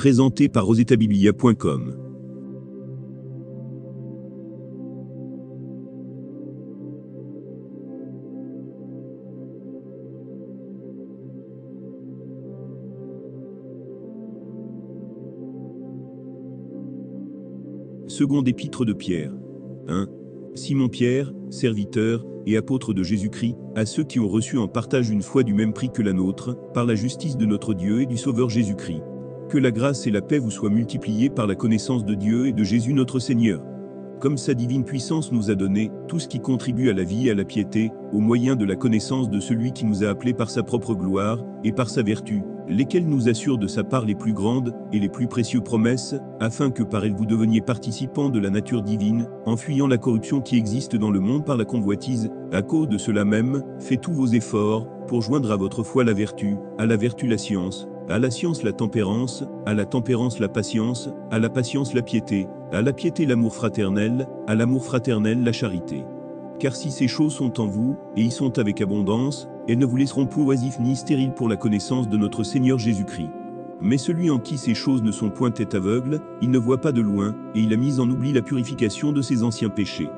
présenté par rosetabiblia.com. Seconde épître de Pierre. 1. Simon Pierre, serviteur et apôtre de Jésus-Christ, à ceux qui ont reçu en partage une foi du même prix que la nôtre, par la justice de notre Dieu et du Sauveur Jésus-Christ. Que la grâce et la paix vous soient multipliées par la connaissance de Dieu et de Jésus notre Seigneur. Comme sa divine puissance nous a donné tout ce qui contribue à la vie et à la piété, au moyen de la connaissance de celui qui nous a appelés par sa propre gloire et par sa vertu, lesquelles nous assurent de sa part les plus grandes et les plus précieuses promesses, afin que par elles vous deveniez participants de la nature divine, en fuyant la corruption qui existe dans le monde par la convoitise. À cause de cela même, faites tous vos efforts, pour joindre à votre foi la vertu la science, à la science la tempérance, à la tempérance la patience, à la patience la piété l'amour fraternel, à l'amour fraternel la charité. Car si ces choses sont en vous, et y sont avec abondance, elles ne vous laisseront point oisifs ni stériles pour la connaissance de notre Seigneur Jésus-Christ. Mais celui en qui ces choses ne sont point est aveugle, il ne voit pas de loin, et il a mis en oubli la purification de ses anciens péchés.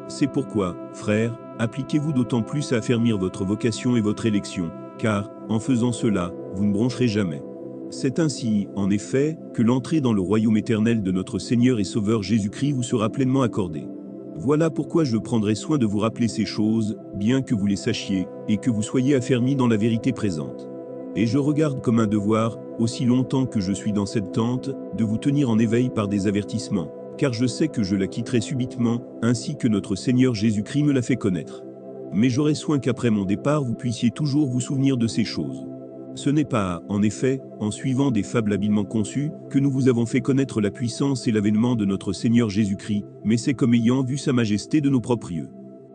C'est pourquoi, frères, appliquez-vous d'autant plus à affermir votre vocation et votre élection, car, en faisant cela, vous ne broncherez jamais. C'est ainsi, en effet, que l'entrée dans le royaume éternel de notre Seigneur et Sauveur Jésus-Christ vous sera pleinement accordée. Voilà pourquoi je prendrai soin de vous rappeler ces choses, bien que vous les sachiez, et que vous soyez affermis dans la vérité présente. Et je regarde comme un devoir, aussi longtemps que je suis dans cette tente, de vous tenir en éveil par des avertissements, car je sais que je la quitterai subitement, ainsi que notre Seigneur Jésus-Christ me l'a fait connaître. Mais j'aurai soin qu'après mon départ vous puissiez toujours vous souvenir de ces choses. Ce n'est pas, en effet, en suivant des fables habilement conçues, que nous vous avons fait connaître la puissance et l'avènement de notre Seigneur Jésus-Christ, mais c'est comme ayant vu sa majesté de nos propres yeux.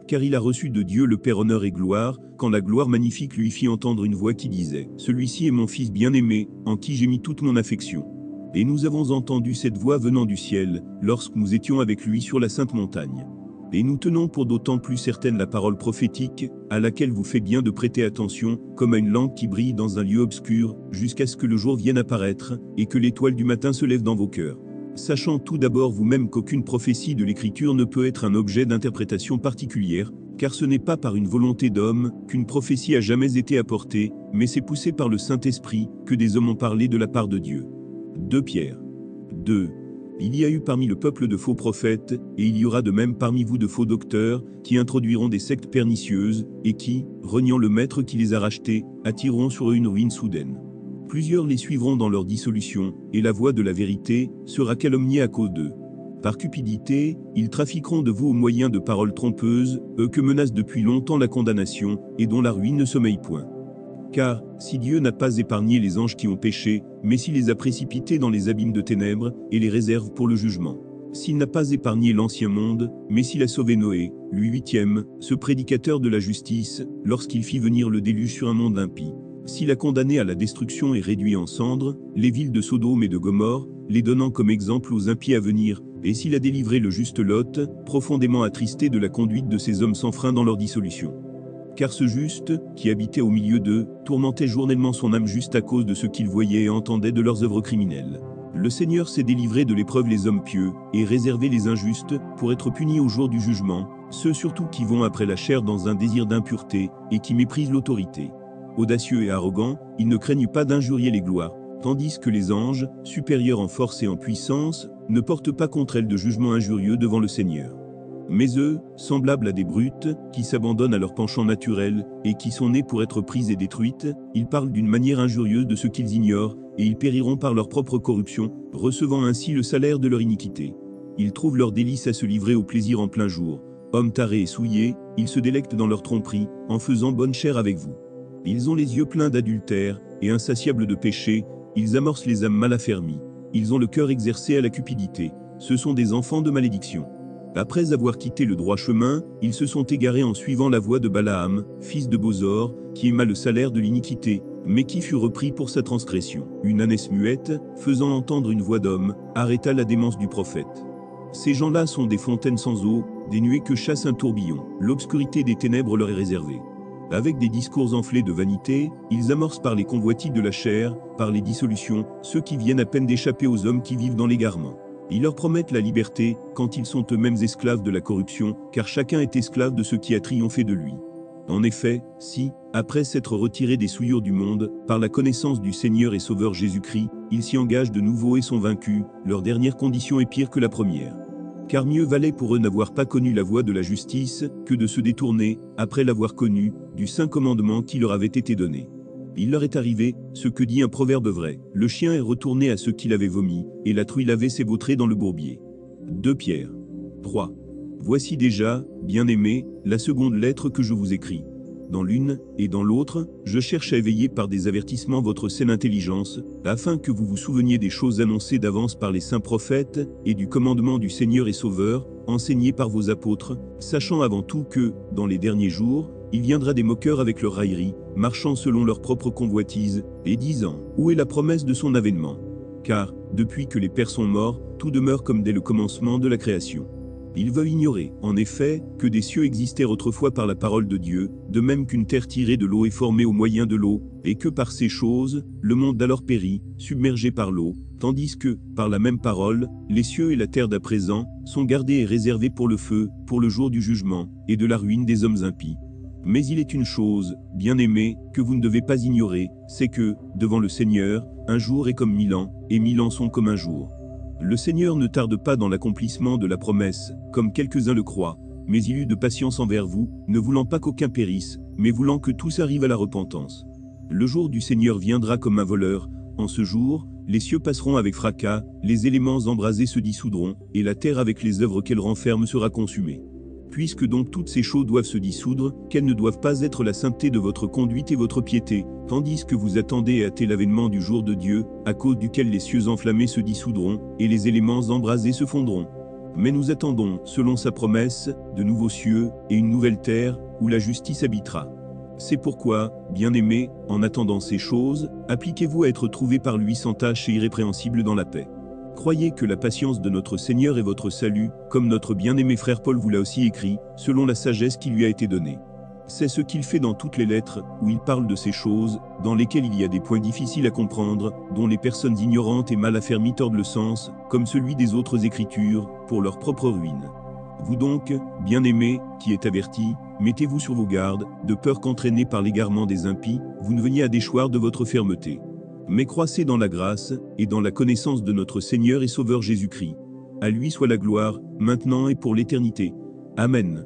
Car il a reçu de Dieu le Père honneur et gloire, quand la gloire magnifique lui fit entendre une voix qui disait « Celui-ci est mon Fils bien-aimé, en qui j'ai mis toute mon affection. » Et nous avons entendu cette voix venant du ciel, lorsque nous étions avec lui sur la sainte montagne. Et nous tenons pour d'autant plus certaine la parole prophétique, à laquelle vous fait bien de prêter attention, comme à une lampe qui brille dans un lieu obscur, jusqu'à ce que le jour vienne apparaître, et que l'étoile du matin se lève dans vos cœurs. Sachant tout d'abord vous-même qu'aucune prophétie de l'Écriture ne peut être un objet d'interprétation particulière, car ce n'est pas par une volonté d'homme qu'une prophétie a jamais été apportée, mais c'est poussé par le Saint-Esprit que des hommes ont parlé de la part de Dieu. 2 Pierre 2. Il y a eu parmi le peuple de faux prophètes, et il y aura de même parmi vous de faux docteurs, qui introduiront des sectes pernicieuses, et qui, reniant le maître qui les a rachetés, attireront sur eux une ruine soudaine. Plusieurs les suivront dans leur dissolution, et la voie de la vérité sera calomniée à cause d'eux. Par cupidité, ils trafiqueront de vous au moyen de paroles trompeuses, eux que menace depuis longtemps la condamnation, et dont la ruine ne sommeille point. Car, si Dieu n'a pas épargné les anges qui ont péché, mais s'il les a précipités dans les abîmes de ténèbres, et les réserve pour le jugement. S'il n'a pas épargné l'ancien monde, mais s'il a sauvé Noé, lui 8e, ce prédicateur de la justice, lorsqu'il fit venir le déluge sur un monde impie. S'il a condamné à la destruction et réduit en cendres, les villes de Sodome et de Gomorrhe, les donnant comme exemple aux impies à venir, et s'il a délivré le juste Lot, profondément attristé de la conduite de ces hommes sans frein dans leur dissolution. Car ce juste, qui habitait au milieu d'eux, tourmentait journellement son âme juste à cause de ce qu'il voyait et entendait de leurs œuvres criminelles. Le Seigneur s'est délivré de l'épreuve les hommes pieux, et réservé les injustes, pour être punis au jour du jugement, ceux surtout qui vont après la chair dans un désir d'impureté, et qui méprisent l'autorité. Audacieux et arrogants, ils ne craignent pas d'injurier les gloires, tandis que les anges, supérieurs en force et en puissance, ne portent pas contre elles de jugement injurieux devant le Seigneur. Mais eux, semblables à des brutes, qui s'abandonnent à leur penchant naturel, et qui sont nés pour être prises et détruites, ils parlent d'une manière injurieuse de ce qu'ils ignorent, et ils périront par leur propre corruption, recevant ainsi le salaire de leur iniquité. Ils trouvent leur délice à se livrer au plaisir en plein jour. Hommes tarés et souillés, ils se délectent dans leur tromperie, en faisant bonne chère avec vous. Ils ont les yeux pleins d'adultère, et insatiables de péché, ils amorcent les âmes mal affermies. Ils ont le cœur exercé à la cupidité. Ce sont des enfants de malédiction. Après avoir quitté le droit chemin, ils se sont égarés en suivant la voie de Balaam, fils de Bosor, qui aima le salaire de l'iniquité, mais qui fut repris pour sa transgression. Une ânesse muette, faisant entendre une voix d'homme, arrêta la démence du prophète. Ces gens-là sont des fontaines sans eau, des nuées que chasse un tourbillon. L'obscurité des ténèbres leur est réservée. Avec des discours enflés de vanité, ils amorcent par les convoitises de la chair, par les dissolutions, ceux qui viennent à peine d'échapper aux hommes qui vivent dans l'égarement. Ils leur promettent la liberté, quand ils sont eux-mêmes esclaves de la corruption, car chacun est esclave de ce qui a triomphé de lui. En effet, si, après s'être retirés des souillures du monde, par la connaissance du Seigneur et Sauveur Jésus-Christ, ils s'y engagent de nouveau et sont vaincus, leur dernière condition est pire que la première. Car mieux valait pour eux n'avoir pas connu la voie de la justice, que de se détourner, après l'avoir connu, du saint commandement qui leur avait été donné. Il leur est arrivé, ce que dit un proverbe vrai, le chien est retourné à ceux qui l'avaient vomi, et la truie lavée s'est vautrée dans le bourbier. 2 Pierre 3. Voici déjà, bien-aimés, la seconde lettre que je vous écris. Dans l'une, et dans l'autre, je cherche à éveiller par des avertissements votre saine intelligence, afin que vous vous souveniez des choses annoncées d'avance par les saints prophètes, et du commandement du Seigneur et Sauveur, enseigné par vos apôtres, sachant avant tout que, dans les derniers jours, il viendra des moqueurs avec leur raillerie, marchant selon leur propre convoitise, et disant, où est la promesse de son avènement? Car, depuis que les pères sont morts, tout demeure comme dès le commencement de la création. Ils veulent ignorer, en effet, que des cieux existèrent autrefois par la parole de Dieu, de même qu'une terre tirée de l'eau est formée au moyen de l'eau, et que par ces choses, le monde d'alors périt, submergé par l'eau, tandis que, par la même parole, les cieux et la terre d'à présent, sont gardés et réservés pour le feu, pour le jour du jugement, et de la ruine des hommes impies. Mais il est une chose, bien-aimés, que vous ne devez pas ignorer, c'est que, devant le Seigneur, un jour est comme 1000 ans, et 1000 ans sont comme un jour. Le Seigneur ne tarde pas dans l'accomplissement de la promesse, comme quelques-uns le croient, mais il eut de patience envers vous, ne voulant pas qu'aucun périsse, mais voulant que tous arrivent à la repentance. Le jour du Seigneur viendra comme un voleur. En ce jour, les cieux passeront avec fracas, les éléments embrasés se dissoudront, et la terre avec les œuvres qu'elle renferme sera consumée. Puisque donc toutes ces choses doivent se dissoudre, qu'elles ne doivent pas être la sainteté de votre conduite et votre piété, tandis que vous attendez et hâtez l'avènement du jour de Dieu, à cause duquel les cieux enflammés se dissoudront, et les éléments embrasés se fondront. Mais nous attendons, selon sa promesse, de nouveaux cieux, et une nouvelle terre, où la justice habitera. C'est pourquoi, bien-aimés, en attendant ces choses, appliquez-vous à être trouvés par lui sans tache et irrépréhensibles dans la paix. Croyez que la patience de notre Seigneur est votre salut, comme notre bien-aimé frère Paul vous l'a aussi écrit, selon la sagesse qui lui a été donnée. C'est ce qu'il fait dans toutes les lettres, où il parle de ces choses, dans lesquelles il y a des points difficiles à comprendre, dont les personnes ignorantes et mal affermies tordent le sens, comme celui des autres Écritures, pour leur propre ruine. Vous donc, bien-aimés, qui êtes avertis, mettez-vous sur vos gardes, de peur qu'entraînés par l'égarement des impies, vous ne veniez à déchoir de votre fermeté. Mais croissez dans la grâce, et dans la connaissance de notre Seigneur et Sauveur Jésus-Christ. À lui soit la gloire, maintenant et pour l'éternité. Amen.